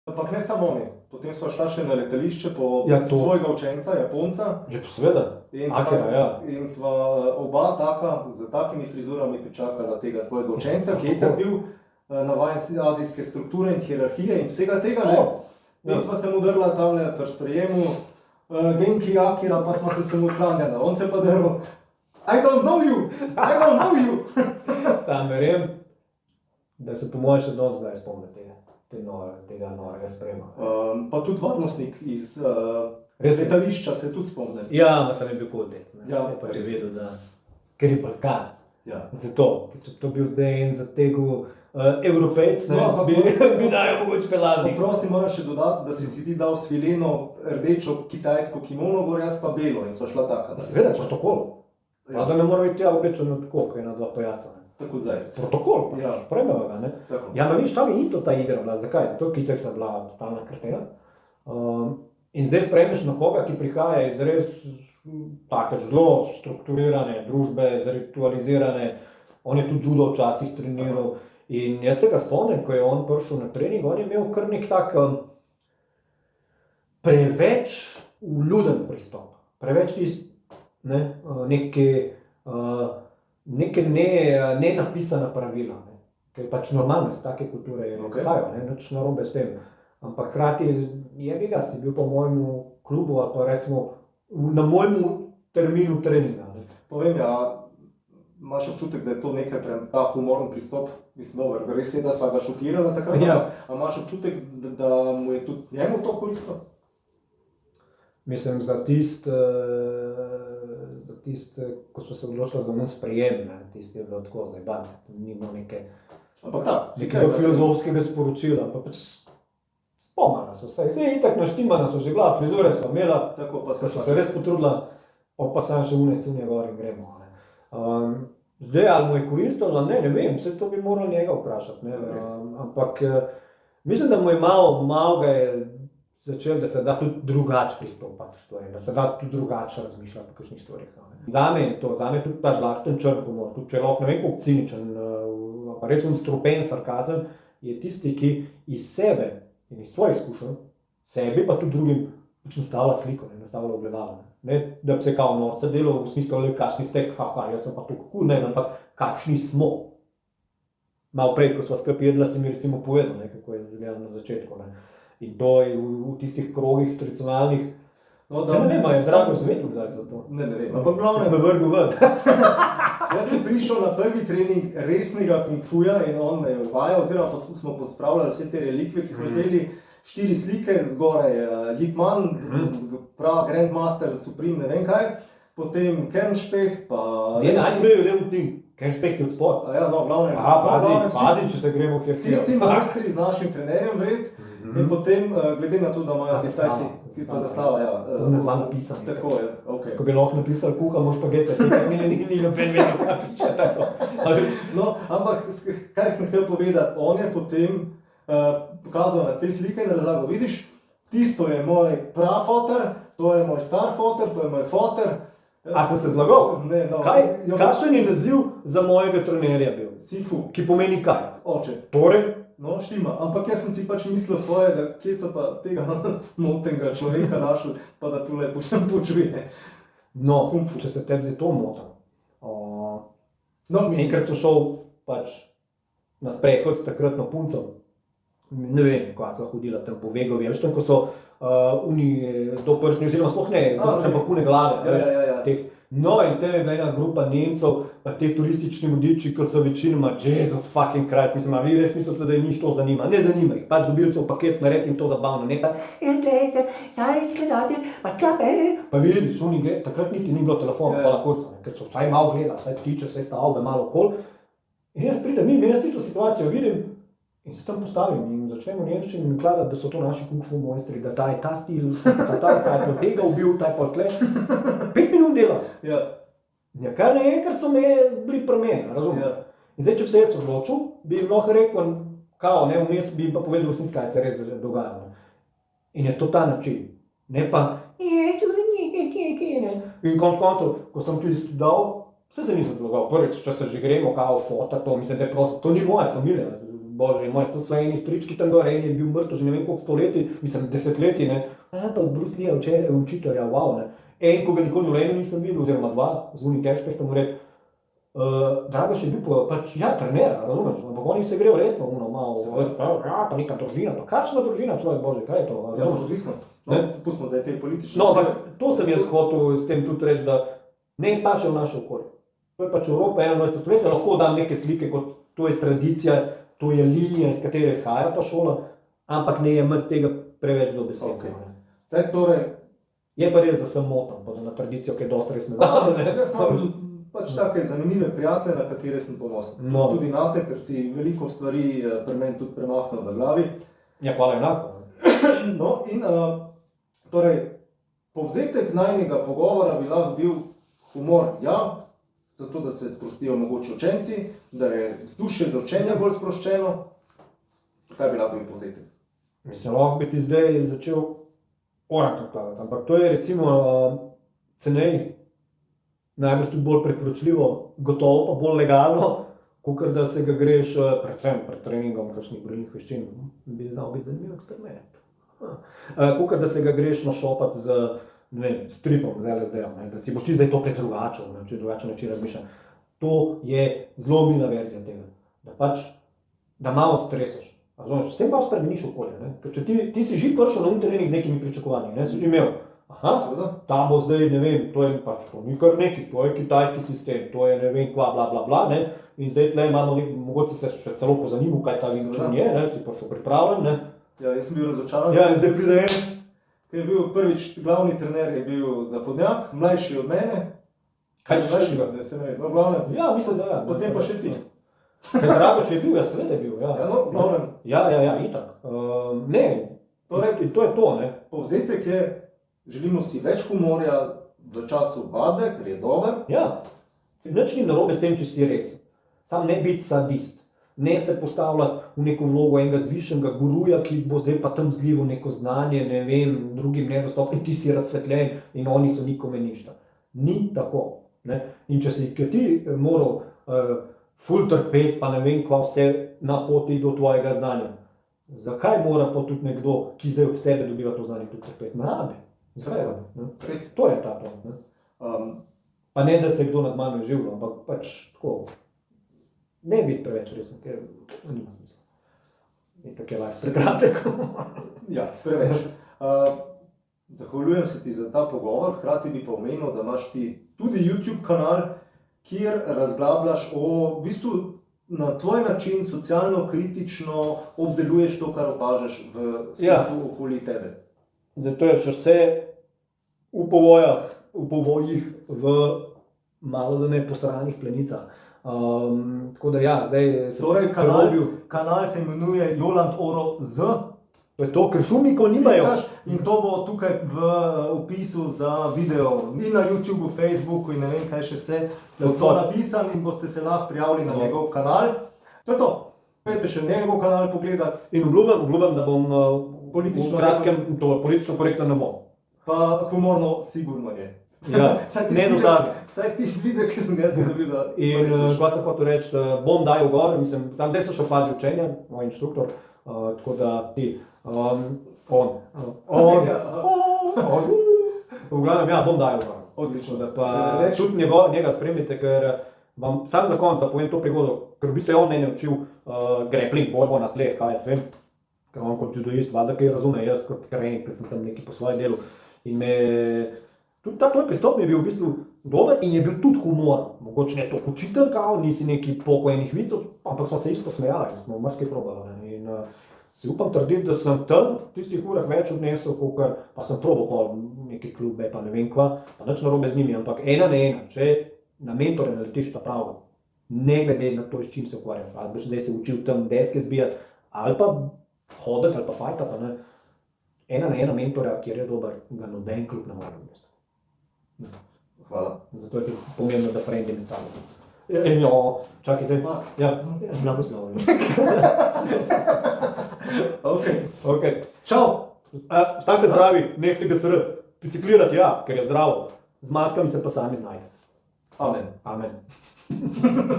Ampak ne samo oni. Potem sva šla še na letališče po Ja, to. tvojega učenca, Japonca. Je to seveda. In Akira, ja. in sva oba z takimi frizurami pričakala tega tvojega učenca, ki je itak bil navajen azijske strukture in hierarhije in vsega tega. Ne? In sva se mu drla tamle pri sprejemu, Genki Akira, pa sva se mu klanjala. On se pa drl, I don't know you, I don't know you. Sam verjem, da se po mojem še dosti zdaj spomni tega norega sprejema. Pa tudi varnostnik iz Res je. letališča se tudi spomnim. Ja, ma sem je bil kodec, ne. Ja, Je pa že res. vedel, da, ker je Balkanc. Ja. Zato, če to bil zdaj en zategel Evropejc, ne, No, ampak bi dajo mogoče peladnik. Prosti moram še dodati, da si ti dal svileno rdečo kitajsko kimono, gor jaz pa belo in sva šla taka. Seveda, protokol. Ja. Pa da ne mora biti tja oblečeno tako, kot ena dva pajaca. Ne. Tako zdaj. Protokol, pač, Ja. sprejmeva ga, ne. Tako. Ja, ma vidiš, tam je isto ta igra bila. Zakaj? Zato, ker itak sta bila totalna kretena. In zdaj sprejmeš nekoga, ki prihaja iz res take zelo strukturirane družbe, zritualizirane. On je tudi judo včasih treniral. In jaz se ga spomnim, ko je on prišel na trening, on je imel kar nek tak preveč vljuden pristop. Preveč neke nenapisana pravila. Ne. Ker je pač normalno, iz take kulture je izhajajo, nič narobe s tem. Ampak hkrati si bil po mojemu klubu ali pa recimo na mojemu terminu treninga. Ne. Povem, ja, imaš občutek, da je to nekaj ta humoren pristop, mislim, dobro, res je, da sva ga šokirala takrat, Ja. a imaš občutek, da mu je tudi njemu to koristno? Mislim, za tiste, ko smo se odločili za manj sprejem, ne, tiste je bilo tako, zdaj bance, ni bilo Ampak da, nekega filozofskega sporočila, pa pač spomnila so se, vse itak naštimana so že bila, frizure smo imela, tako pa ko smo se res potrudila, pa sam še unec gor in gremo. Ne. Zdaj, ali mu je koristilo, ne vem, vse to bi morali njega vprašati, ne, ampak mislim, da mu je malo ga je začel, da se da tudi drugače pristopati k stvarem, da se da tudi drugače razmišljati o kakšnih stvarih. Zame je to, zame je tudi ta žlasten črn humor, tudi če je lahko ne vem koliko ciničen, pa res strupen sarkazem, je tisti, ki iz sebe in iz svojih izkušenj, sebi pa tudi drugim nastavlja sliko, nastavlja ogledalo. Ne, da bi se kao norca delal, v smislu, kakšni ste, jaz sem pa to kako, ne, ampak kakšni smo. Malo prej, ko sva skupaj jedla, si mi recimo povedal, ne, kako je izgledalo na začetku. Ne. In to je v tistih krogih tradicionalnih. No, Zdaj ne vem, a je Drago zvedel kdaj za to. Ne vem, ampak glavno me vrgel ven. Jaz sem prišel na prvi trening resnega kung fuja in on me je uvajal, oziroma smo pospravljali vse te relikve, ki smo imeli 4 slike, zgoraj Yip Man, prav Grandmaster, Supreme, ne vem kaj, potem Kernšpecht, pa... Najprej je del ti, Kernšpecht je od spod. Ja, no, glavno je... Pazi, če se gremo v Vsi ti mojstri z našim trenerjem vred, in potem, glede na to, da imajo Kitajci, ki pa zastava, ja. Dva napisani. Tako je, okej. Ko bi lahko napisali kuhamo špagete, ni noben vedel, kaj piše tako. No, ampak kaj sem hotel povedati, on je potem pokazal na te slike in razlagal, vidiš, tisto je moj prafoter, to je moj star foter, to je moj foter. A sem se zlagal? Ne, no. Kakšen je naziv za mojega trenerja bil? Sifu. Ki pomeni kaj? Oče. Torej? No, štima, ampak jaz sem si pač mislil svoje, da kje so pa tega motenega človeka našli, pa da tule počuje. No, če se tebi to mota. No, enkrat sem šel pač na sprehod s takratno punco. Ne vem, ko so hodila tam po Vegovi, veš tam, ko so doprsni, oziroma sploh ne, ampak kune glave. Ja. No, in tam je bila ena grupa Nemcev, pa te turistični vodiči, ko so večinoma, Jesus fucking Christ, mislim, a vi res mislite, da njih to zanima? Ne zanima jih, pač dobili so paket nared in to zabavno, ne pa, gledajte, zdaj izgledate, pa kape. Pa vidiš, takrat niti ni bilo telefona, hvala kurca, ker so vsaj malo gledali, vsaj ptiče, vse stavbe, malo okol. In jaz pridem, jaz tisto situacijo vidim in se tam postavim in začnemo nemščini in kladati, da so to naši kung fu mojstri, da ta je ta stil, ta je pa tega ubil, ta je pa tle. 5 minut dela. Ja. Ja, kar naenkrat so me bili pri meni, razumem. Ja. In zdaj, če bi se jaz odločil, bi jim lahko rekel, kao, ne, vmes bi jim pa povedal vsnic, kaj se res dogaja. In je to ta način. Ne pa, ne. In konec koncev, ko sem tudi dal, vse se nisem zlagal. Prvič, če se že gremo kao foto, to mislim, da je prosto, to ni moja familija. bože moj, to so eni strički tam gor, en je bil mrtev že ne vem koliko stoletij, mislim desetletij, ne. Pa Bruce Lee je učitelja, wow, ne. En, ko ga nikoli v življenju nisem videl, oziroma dva, z unim Cashbackom mu rekel, Dragoš je bil pač, ja, trener, razumeš, ampak oni se grejo resno, malo, pa neka družina, pa kakšna družina, človek bože, kaj je to? Ja, odvisno. No, pustimo zdaj te politične. No, ampak to sem jaz hotel s tem tudi reči, da ne paše v naše okolje. To je pač Evropa 21. stoletja, lahko dam neke slike, kot to je tradicija, to je linija, iz katere izhaja ta šola, ampak ne imeti tega preveč do besede. Okay. Zdaj torej... Je pa res, da sem motam, pa da na tradicijo, ki je dosti res medalo. Jaz imam pač take zanimive prijatelje, na katere sem ponosen. No. Tudi nate, ker si veliko stvari pri meni tudi premahnil v glavi. Ja, hvala enako. No, in torej, povzetek najnega pogovora bi lahko bil humor, ja, zato da se sprostijo mogoče učenci, da je vzdušje za učenje bolj sproščeno. Kaj bi lahko bil povzetek? Mislim, lahko bi ti zdaj začel orak nakladati, ampak to je recimo cenej, najbrž tudi bolj priporočljivo, gotovo pa bolj legalno, kakor da se ga greš, predvsem pred treningom kakšnih borilnih veščin, bi znal biti zanimiv eksperiment. Kakor da se ga greš našopati z, ne vem, stripom, z LSD-om, da si boš ti zdaj to predrugačil, če drugačen način razmišljam. To je zelo mila verzija tega, da pač, da malo stresaš. Razumeš, s tem pa spremeniš okolje, ne? Ker če ti si že prišel na trening z nekimi pričakovanji, ne? Si že imel, ta bo zdaj, ne vem, to je pač, to ni kar neki, to je kitajski sistem, to je ne vem kva, bla, bla, bla, ne? In zdaj tle imamo, mogoče se še celo pozanimal, kaj ta Wing Chun je, ne? Si prišel pripravljen, ne? Ja, jaz sem bil razočaran. Ja, in zdaj pride en. Ker je bil prvič, glavni trener je bil zahodnjak, mlajši od mene. Kaj češ ga? Se ne ve, no glavnem. Ja, mislim, da ja. Potem pa še ti. Kaj Dragoš je bil, ja, seveda je bil, ja. Ja, no, glavnem. Ja, itak. Ne, torej, to je to, ne. Povzetek je, želimo si več humorja v času vadbe, ker je dober. Ja, nič ni narobe s tem, če si res. Sam ne biti sadist. Ne se postavljati v neko vlogo enega zvišenega guruja, ki bo zdaj pa tam zlival neko znanje, ne vem, drugim nedostopnim, ti si razsvetljen in oni so nikome ništa. Ni tako, ne. In če si ti moral ful trpeti, pa ne vem kva vse na poti do tvojega znanja. Zakaj mora pa tudi nekdo, ki zdaj od tebe dobiva to znanje, tudi trpeti? Nabe. Zakaj? To je ta point. Pa ne, da se kdo nad mano življa, ampak pač tako. Ne biti preveč resen, ker nima smisla. In tako je lahko prekratek. Ja, preveč. Zahvaljujem se ti za ta pogovor, hkrati bi pa omenil, da imaš ti tudi YouTube kanal, kjer razglabljaš v bistvu na tvoj način socialno kritično obdeluješ to, kar opažaš v svetu okoli tebe. Zato je še vse v povojih v malo da ne posranih plenicah. Tako da ja, zdaj se torej, kanal se imenuje Joland Oro Z. To je to, ker šumnikov nimajo. In to bo tukaj v opisu za video in na YouTubeu, Facebooku in ne vem kaj še vse. Bo to napisan in boste se lahko prijavili na njegov kanal. To je to. Pejte še njegov kanal pogledati. In obljubam, da bom politično korekten ne bom. Pa humorno sigurno je. Ja, ne do zadnje. Vsaj tisti video, ki sem ga dobil. In kaj se hotel reči, bom dajal gor, mislim, zdaj so še v fazi učenja, moj inštruktor, tako da ti, v glavnem, ja, bom dajal gor. Odlično. Pa tudi njega spremljite, ker vam sam za konc, da povem to prigodo, ker v bistvu je on mene učil grappling, borbo na tleh, kaj jaz vem, ker on kot judoist, valjda kaj razume, jaz kot trening, ker sem tam neki po svojem delu. In tudi ta tvoj pristop mi je bil v bistvu dober in je bil tudi humor. Mogoče ne toliko učitelj, nisi neki pokojenih vicov, ampak smo se isto smejali, smo marsikaj probali. In si upam trditi, da sem tam v tistih urah več odnesel, pa sem probal pol neke klube, pa ne vem kva, pa nič narobe z njimi, ampak ena na ena, če na mentore naletiš ta pravo, ne glede na to, s čim se ukvarjaš, ali boš zdaj se učil tam deske zbijati, ali pa hoditi, ali pa fajtati, ne. Ena na ena mentora, ki je res dober, ga noben klub ne more namesto. Hvala. Zato je tudi pomembno, da frendi med sabo. Čakajte. Ja, znamo slovo. Ok. Čau! Stanite zdravi, nehajte ga sr. Biciklirati, ja, ker je zdravo. Z maskami se pa sami znajde. Amen. Amen.